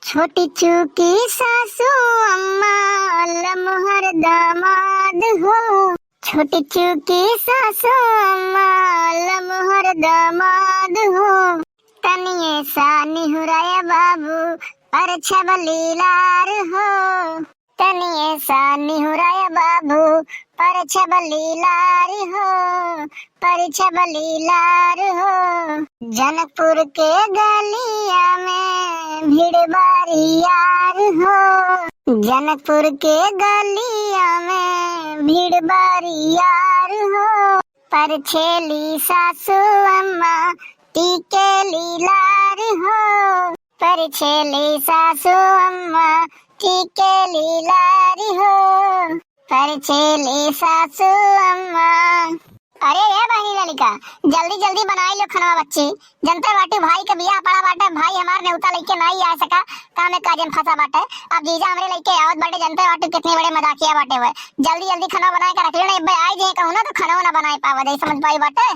छोटी चूकी सासू अम्मा लमहर दामाद हो। छोटी चूकी सासू अम्मा लमहर दामाद हो। तनिए सा निहुराया बाबू पर छबलीलार हो। तनिए सा निहुराया बाबू पर छबलीलार हो। पर छबलीलार हो। जनकपुर के गलिया में भीड़ बारी यार हो। जनकपुर के गलिया में भीड़ बारी यार हो। पर छेली सासू अम्मा टीके लीलार हो। पर छेली सासू अम्मा टीके लीलार हो। पर छेली सासू अम्मा। अरे ये बहनी ललिका, जल्दी जल्दी बनाई लो खाना बच्ची। जनता बाटे भाई का बियाह पड़ा बाटे, भाई हमारे नेवता लेके नहीं आ सका, काम में काजन फंसा बाटे। अब जीजा हमरे लेके आवत बाटे, जनता बाटे कितने बड़े मजाकिया बाटे हुए। जल्दी जल्दी खाना बना के रख लो, नहीं भाई आई जे कहूं ना तो खाना ना बनाए पावा दे, समझ पाई बाटे।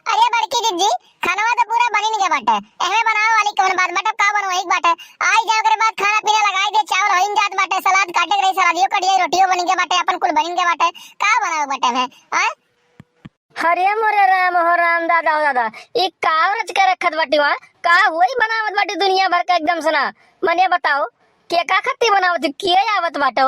अरे बड़की दीदी, खाना तो पूरा बनी नहीं गया बाटे, एहमे बनावे वाली कौन बात बाटे, का बनवा एक बाटे। आई जाओ करे बाद खाना पीना लगाई दे, चावल होइन जात बाटे, सलाद काटे रही, सलादियो कट जाई, रोटियो बनी के बाटे, अपन कुल बनी के बाटे, का बनावे बाटे में हां। हरे मोरे राम हो राम दादा हो दादा, ये का रच के रखत बाटी वहाँ का वही बनावत बाटी दुनिया भर का एकदम सना। मने बताओ के का खत्ती बनावत के आवत बाटो।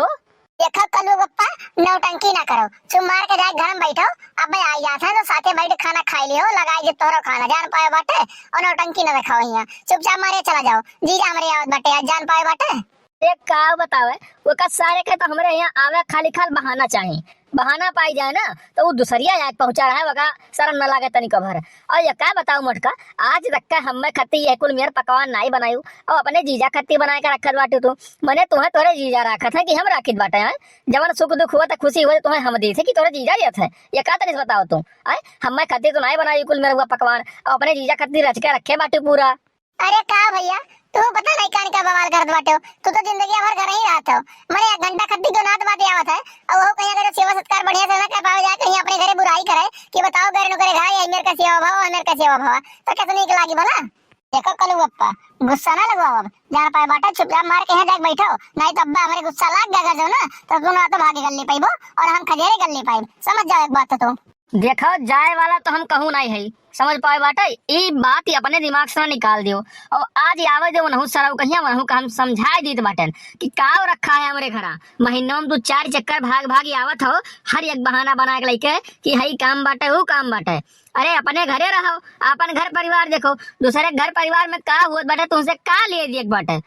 देखो कलू गप्पा, नौटंकी ना करो, चुप मार के जाए घर में बैठो। अब मैं आई जाता है तो साथे बैठ खाना खाई लियो, लगाई जे तोरो खाना जान पाए बाटे, और नौटंकी ना दिखाओ यहाँ, चुपचाप मारे चला जाओ। जीजा हमरे आवत बाटे, आज जान पाए बाटे। एक का बतावे वो का सारे के तो हमरे यहाँ आवे खाली खाल बहाना चाहिए, बहाना पाई जाए ना तो वो दूसरिया यहाँ पहुंचा रहा है, वका शर्म न लागे तनिक भर। और ये क्या बताऊं मटका, आज तक का हम खत्ती ये कुल मेर पकवान नहीं बनायू, और अपने जीजा खत्ती बना के रखत बाटे। तू मने तुम्हें तोरे जीजा रखत है कि हम राखित बाटे हैं। जवन सुख दुख हुआ तो खुशी हुआ तुम्हें हम दी थे कि तोरे जीजा देत है, ये का तनिस बताओ तुम। आए हम खत्ती तो नहीं बनाई कुल मेरा हुआ पकवान, और अपने जीजा खत्ती रच के रखे बाटे पूरा। अरे का भैया, तू पता नहीं कान का बवाल करत बाटे हो, तू तो जिंदगी भर घर ही रहत हो। मरे एक घंटा खत्ती को नात बात आवत है, और वो कहीं अगर सेवा सत्कार बढ़िया से ना कर पावे, जाए कहीं अपने घरे बुराई करे कि बताओ घर नु करे घर ये मेरे का सेवा भाव, मेरे का सेवा भाव, तो कैसे निक लागी भला। देखो कलू गप्पा, गुस्सा ना लगवाओ, अब जान पाए बाटा चुपचाप मार के यहाँ जाके बैठो, नहीं तो अब्बा हमारे गुस्सा लाग गया जो ना तो तू ना तो भागे गल ले पाइबो, और हम खजेरे गल ले पाइब, समझ जाओ एक बात तो तुम। देखो जाए वाला तो हम कहूँ नहीं है, समझ पाए बाटे, ये बात ही अपने दिमाग से निकाल दियो। और आज आवे दे वनहु सरव कहिया वनहु का हम समझाए दीत बाटन कि काव रखा है हमरे घरा। महीनों में 2-4 चक्कर भाग भाग आवत हो, हर एक बहाना बना के लेके कि हई काम बाटे वो काम बाटे। अरे अपने घरे रहो, अपन घर परिवार देखो, दूसरे घर परिवार में का हुआ बाटे तुमसे का लिए दिए बाटे।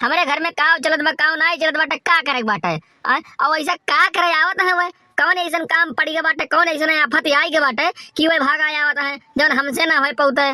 हमारे घर में का चलत बा का नहीं चलत बाटे, का करे बाटे। और ऐसा का करे आवत है वह, कौन ऐसा काम पड़ी के बाटे, कौन ऐसा आफत आई के बाटे कि वह भाग आया आवत है जब हमसे ना हो पौते।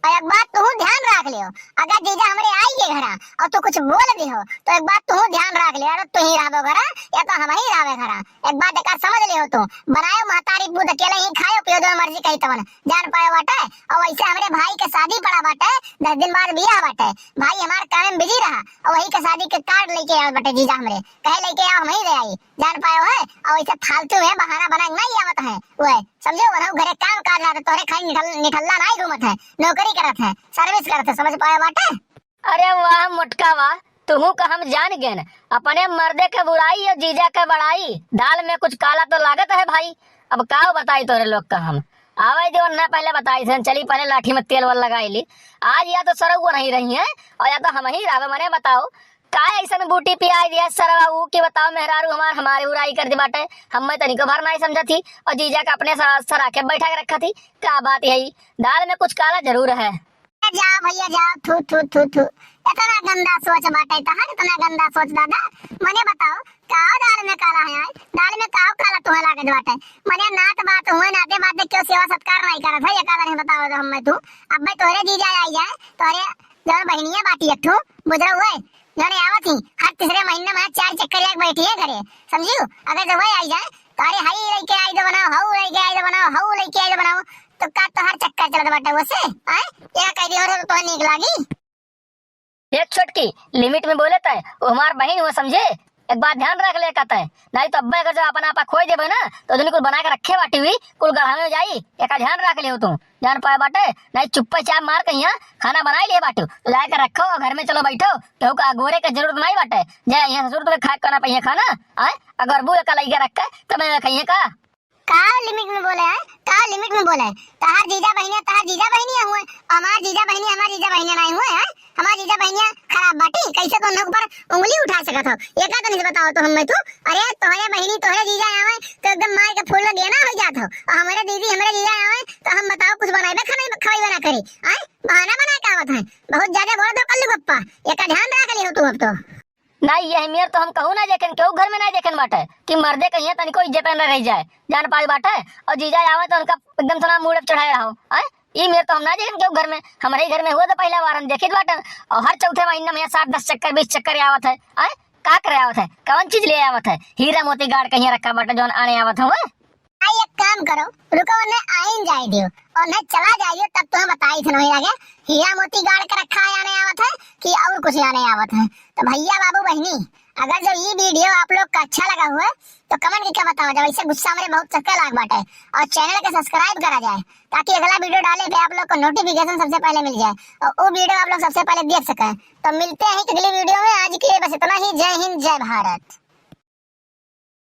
और एक बात तू ध्यान रख लियो, अगर जीजा हमरे आई के घरा और तू कुछ बोल दी हो तो एक बात तू ध्यान रख लियो, अरे तू ही रहबो घरा या तो हम ही रहबे घरा। एक बात एक समझ लियो, तू बनायो महतारी दूध अकेले ही खायो पियो जो मर्जी कही तवन, जान पाए बाटे। और वैसे हमरे भाई के शादी पड़ा बाटे, 10 दिन बाद बियाह बाटे, भाई हमारे काम में बिजी रहा, और वही के शादी के कार्ड लेके आए बाटे जीजा हमरे, कहे लेके आओ हम ही ले आई, जान पायो है। और वैसे फालतू में बहाना बना नहीं आवत है वो, समझो वरना घरे काम काज रहा तोरे खाली निठल्ला नहीं घूमत है, नौकरी करत है, सर्विस करत है, समझ पाए बाटे। अरे वाह मोटका वाह, तुहू का हम जान गए, अपने मर्दे के बुराई और जीजा के बड़ाई, दाल में कुछ काला तो लागत है भाई। अब का बताई तोरे लोग का हम आवे जो ना पहले बताई थे, चली पहले लाठी में तेल वाल लगाई ली। आज या तो सरऊ नहीं रही है और या तो हम ही रहे। मने बताओ का ऐसा बूटी पियाई दिया सरवा ऊ के बताओ, मेहरारू हमारी बुराई कर दी बाटे, हम तनिको भर नहीं समझा थी, और जीजा का अपने सरा के बैठा के रखा थी। क्या बात है, दाल में कुछ काला जरूर है। जा भैया जा, थू थू थू थू, इतना गंदा सोच बाटे तहार, इतना गंदा सोच दादा। मने बताओ का दाल में काला है, दाल में का काला तुम्हें लागत बाटे। मने नात बात हुए नाते बात क्यों सेवा सत्कार नहीं करत है, ये काला नहीं बताओ तो हम तू। अब भाई तोरे जीजा आई जाए, तोरे जो बहनिया बाटी अठू बुझरा हुए जोने आवत ही हर तीसरे महीने में 4 चक्कर एक बैठी है घरे, समझियो। अगर जो वही आई जाए तो अरे हाई लेके आई तो बनाओ, हाउ लेके आई तो बनाओ, हाउ लेके आई तो बनाओ, तो का तो हर चक्कर चलत बाटे वसे आए क्या कह दी और तो नीक लागी। एक छोटकी लिमिट में बोले ता वो हमार बहन हुआ, समझे एक बात ध्यान रख ले कहते नहीं तो अब्बे अगर जब अपन आपा खोई देबे ना तो दुनी कुल बना के रखे बाटी हुई कुल गढ़ा में जाई। एक ध्यान रख लियो तू जान पाए बाटे नहीं चुप्पे चाप मार के यहाँ खाना बना लिए बाटू तो ला के रखो घर में चलो बैठो केहू का गोरे के जरूरत नहीं बाटे जाए यहाँ ससुर तुम्हें खा करना पहिए खाना आए अगर बू एक लगे रख तो मैं कहिए का लिमिट में बोले है का लिमिट में बोले तार जीजा बहनिया हुए हमार जीजा बहनिया नहीं हुए हैं हमार जीजा बहनिया खराब बाटी कैसे तो उन ऊपर उंगली उठा सकत हो एक तो नहीं बताओ तो हम तू अरे तोहरे बहनी तोहरे जीजा आवे तो एकदम मार के फूल लगे ना हो जात हो और हमारे दीदी हमारे जीजा आवे तो हम बताओ कुछ बनाए खाना खवाई बना करी आए बहाना बना के आवत है बहुत ज्यादा बोल दो कल्लू पप्पा एक ध्यान रख लियो तू अब तो नहीं ये मेर तो हम कहूँ ना देखें क्यों घर में नहीं देखें बाटे कि मर्दे कहीं तनिको इज्जत न रह जाए जान पाई बाटे और जीजा आवे तो उनका एकदम थोड़ा मूड चढ़ाया हो आए ये मेरे तो हम ना देखें क्यों घर में हमारे घर में हुआ तो पहला बार हम देखे बाटे और हर चौथे महीने में 7-10 चक्कर 20 चक्कर आवत है आए का करे आवत है कौन चीज ले आवत है हीरा मोती गाड़ कहीं रखा बाटे जो आने आवत हो एक काम करो रुको ने आइन जाए दियो और न चला जाइयो तब तुम्हें बताई थे नहीं आगे हीरा मोती गाड़ के रखा आने आवत है कि और कुछ आने आवत है तो भैया बाबू बहनी अगर जो ये वीडियो आप लोग का अच्छा लगा हुआ है तो कमेंट करके बताओ जब ऐसे गुस्सा मेरे बहुत चक्कर लाग बाटे और चैनल को सब्सक्राइब करा जाए ताकि अगला वीडियो डाले पे आप लोग को नोटिफिकेशन सबसे पहले मिल जाए और वो वीडियो आप लोग सबसे पहले देख सकें। तो मिलते हैं अगली वीडियो में आज के लिए बस इतना ही। जय हिंद जय भारत।